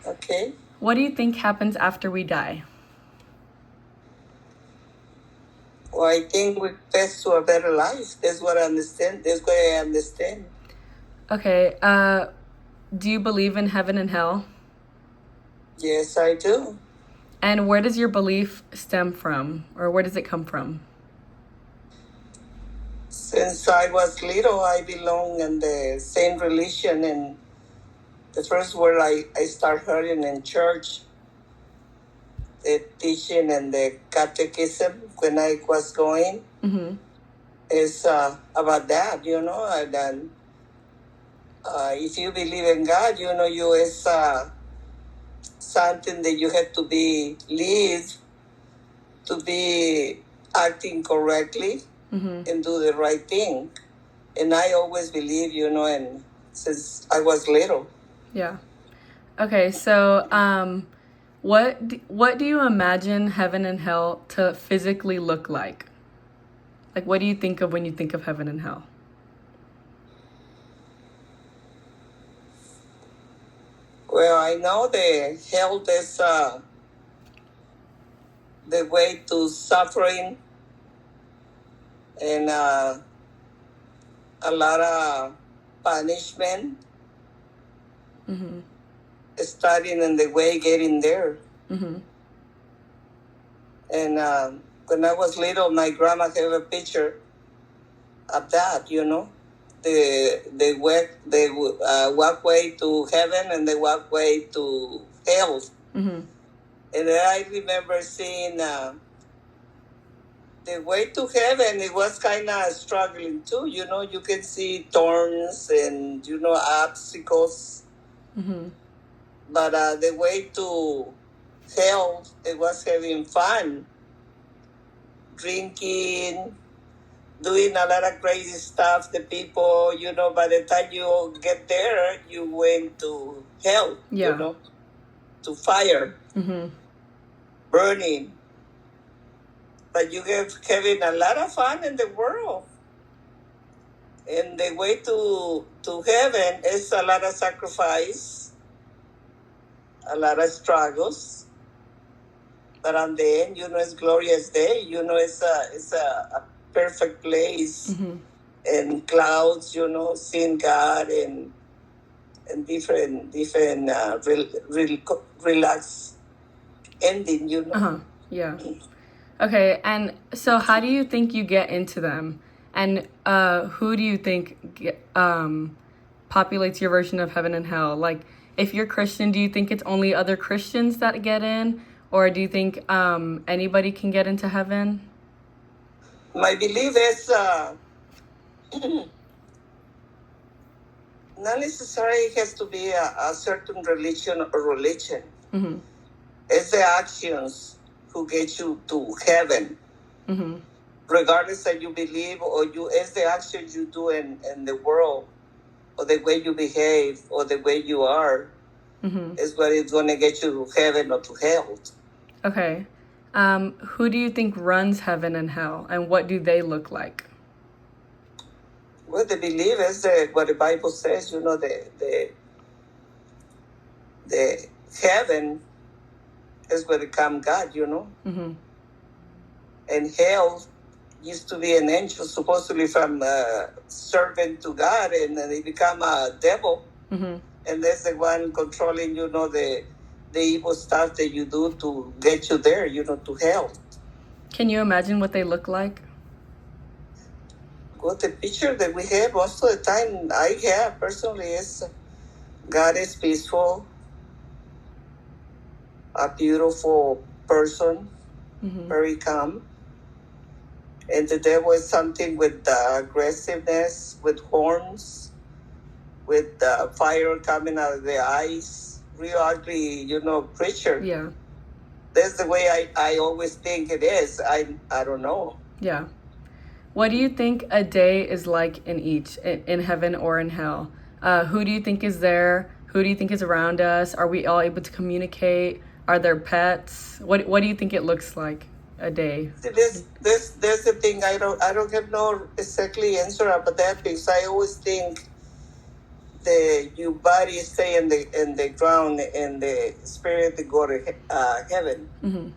Okay. What do you think happens after we die? Well, I think we pass to a better life. That's what I understand. That's what I understand. Okay, do you believe in heaven and hell? Yes, I do. And where does your belief stem from, or where does it come from? Since I was little, I belong in the same religion. And the first word I start hearing in church, the teaching and the catechism when I was going, is about that, And then if you believe in God, you is something that you have to be live to be acting correctly and do the right thing. And I always believe, and since I was little. Yeah. Okay, so what do you imagine heaven and hell to physically look like? Like, what do you think of when you think of heaven and hell? Well, I know the health is the way to suffering and a lot of punishment, starting in the way getting there. And when I was little, my grandma had a picture of that, the walkway to heaven and the walkway to hell. And I remember seeing the way to heaven. It was kind of struggling too. You can see thorns and obstacles. But the way to hell, it was having fun, drinking, doing a lot of crazy stuff. The people, by the time you get there, you went to hell, to fire, burning. But you get having a lot of fun in the world. And the way to heaven is a lot of sacrifice, a lot of struggles. But on the end, it's glorious day. It's a perfect place. And clouds, seeing God and different relaxed ending, Yeah. Okay, and so how do you think you get into them? And who do you think populates your version of heaven and hell? Like, if you're Christian, do you think it's only other Christians that get in? Or do you think anybody can get into heaven? My belief is not necessarily has to be a certain religion or religion. It's the actions who get you to heaven. Regardless that you believe or it's the actions you do in the world or the way you behave or the way you are is what is going to get you to heaven or to hell. Okay. Who do you think runs heaven and hell, and what do they look like? Well, the belief is what the Bible says, the heaven is where come God, And hell used to be an angel, supposedly from servant to God, and then he become a devil. And that's the one controlling, the evil stuff that you do to get you there, to hell. Can you imagine what they look like? Well, the picture that we have most of the time, I have personally, is God is peaceful, a beautiful person, very calm. And the devil is something with aggressiveness, with horns, with fire coming out of the eyes, real ugly, creature. Yeah. That's the way I always think it is. I don't know. Yeah. What do you think a day is like in each, in heaven or in hell? Who do you think is there? Who do you think is around us? Are we all able to communicate? Are there pets? What do you think it looks like a day? There's the thing. I don't have no exactly answer about that, because I always think your body stay in the ground and the spirit go to heaven. Mm-hmm.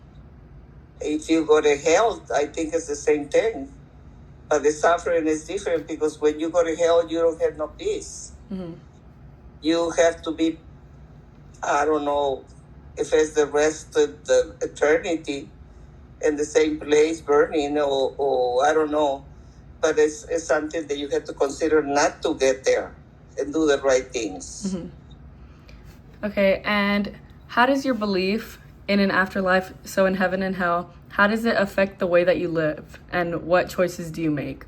If you go to hell, I think it's the same thing. But the suffering is different because when you go to hell, you don't have no peace. Mm-hmm. You have to be, I don't know if it's the rest of the eternity in the same place burning or I don't know. But it's something that you have to consider not to get there and do the right things. Mm-hmm. Okay, and how does your belief in an afterlife, so in heaven and hell, how does it affect the way that you live and what choices do you make?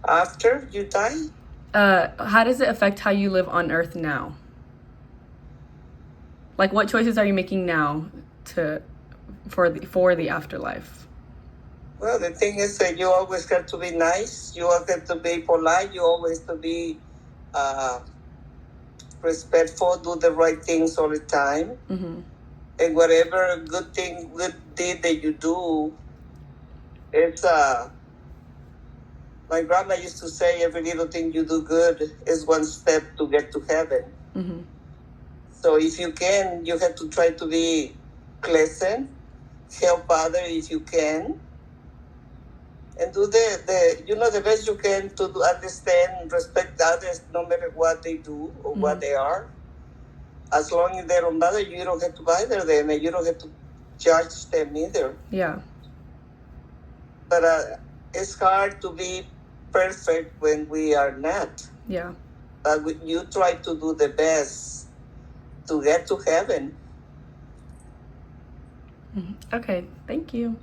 After you die? How does it affect how you live on earth now? Like, what choices are you making now for the afterlife? Well, the thing is that you always have to be nice. You always have to be polite. You always have to be respectful. Do the right things all the time. Mm-hmm. And whatever good deed that you do, it's my grandma used to say, every little thing you do good is one step to get to heaven. Mm-hmm. So if you can, you have to try to be pleasant, help others if you can, and do the best you can to understand and respect others no matter what they do or Mm-hmm. what they are. As long as they don't bother you, you don't have to bother them and you don't have to judge them either. Yeah. But it's hard to be perfect when we are not. Yeah. But you try to do the best to get to heaven. Mm-hmm. Okay, thank you.